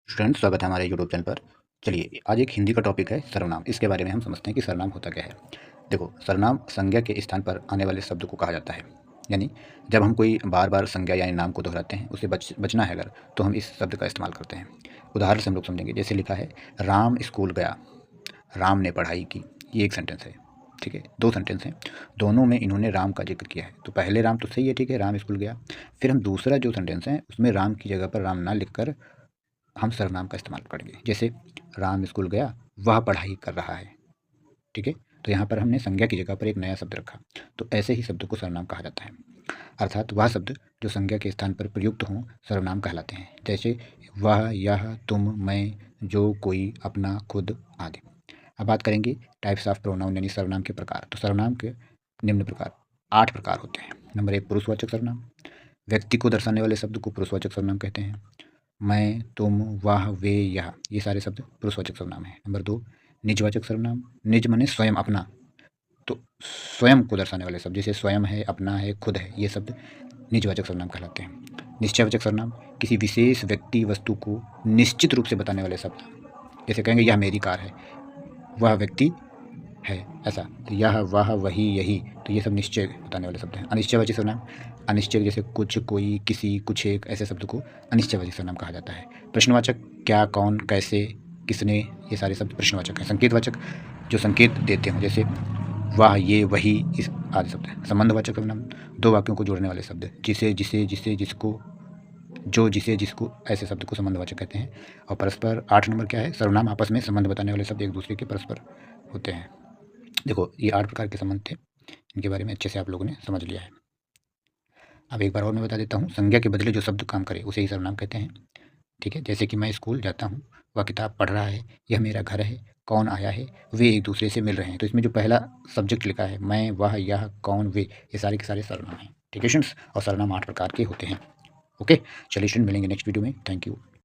Student स्वागत है हमारे यूट्यूब चैनल पर। चलिए आज एक हिंदी का टॉपिक है सर्वनाम। इसके बारे में हम समझते हैं कि सर्वनाम होता क्या है। देखो, सर्वनाम संज्ञा के स्थान पर आने वाले शब्द को कहा जाता है। यानी जब हम कोई बार बार संज्ञा यानी नाम को दोहराते हैं, उसे बचना है अगर, तो हम इस शब्द का इस्तेमाल करते हैं। उदाहरण से हम लोग समझेंगे। जैसे लिखा है, राम स्कूल गया, राम ने पढ़ाई की। ये एक सेंटेंस है, ठीक है। दो सेंटेंस हैं, दोनों में इन्होंने राम का जिक्र किया है। तो पहले राम तो सही है, ठीक है, राम स्कूल गया। फिर हम दूसरा जो सेंटेंस है उसमें राम की जगह पर राम ना लिखकर हम सर्वनाम का इस्तेमाल करेंगे। जैसे राम स्कूल गया, वह पढ़ाई कर रहा है, ठीक है। तो यहाँ पर हमने संज्ञा की जगह पर एक नया शब्द रखा। तो ऐसे ही शब्द को सर्वनाम कहा जाता है। अर्थात वह शब्द जो संज्ञा के स्थान पर प्रयुक्त हों सर्वनाम कहलाते हैं। जैसे वह, यह, तुम, मैं, जो, कोई, अपना, खुद आदि। अब बात करेंगे टाइप्स ऑफ प्रोनाउन यानी सर्वनाम के प्रकार। तो सर्वनाम के निम्न प्रकार 8 प्रकार होते हैं। नंबर 1, पुरुषवाचक सर्वनाम। व्यक्ति को दर्शाने वाले शब्द को पुरुषवाचक सर्वनाम कहते हैं। मैं, तुम, वह, वे, यह, ये सारे शब्द पुरुषवाचक सर्वनाम हैं। नंबर 2, निजवाचक सर्वनाम। निज माने स्वयं, अपना। तो स्वयं को दर्शाने वाले शब्द जैसे स्वयं है, अपना है, खुद है, ये शब्द निजवाचक सर्वनाम कहलाते हैं। निश्चयवाचक सर्वनाम, किसी विशेष व्यक्ति वस्तु को निश्चित रूप से बताने वाले शब्द। जैसे कहेंगे यह मेरी कार है, वह व्यक्ति है, ऐसा। तो यह, वह, वही, यही, तो ये सब निश्चय बताने वाले शब्द हैं। अनिश्चयवाची सर्वनाम, अनिश्चय जैसे कुछ, कोई, किसी, कुछ एक, ऐसे शब्द को अनिश्चयवाची सर्वनाम कहा जाता है। प्रश्नवाचक, क्या, कौन, कैसे, किसने, ये सारे शब्द प्रश्नवाचक हैं। संकेतवाचक, जो संकेत देते हों, जैसे वह, ये, वही, इस आदि शब्द हैं। संबंधवाचक सर्वनाम, दो वाक्यों को जोड़ने वाले शब्द, जिसे, जिसे, जिसे, जिसको, जो, जिसे, जिसको, ऐसे शब्द को संबंधवाचक कहते हैं। और परस्पर 8 नंबर क्या है, सर्वनाम आपस में संबंध बताने वाले शब्द एक दूसरे के परस्पर होते हैं। देखो, ये 8 प्रकार के संबंध थे, इनके बारे में अच्छे से आप लोगों ने समझ लिया है। अब एक बार और मैं बता देता हूँ, संज्ञा के बदले जो शब्द काम करे उसे ही सर्वनाम कहते हैं, ठीक है। जैसे कि मैं स्कूल जाता हूँ, वह किताब पढ़ रहा है, यह मेरा घर है, कौन आया है, वे एक दूसरे से मिल रहे हैं। तो इसमें जो पहला सब्जेक्ट लिखा है, मैं, वह, यह, कौन, वे, ये सारे के सारे सर्वनाम हैं, ठीक है स्टूडेंट्स। और सर्वनाम 8 प्रकार के होते हैं। ओके, चलिए स्टूडेंट, मिलेंगे नेक्स्ट वीडियो में। Thank you.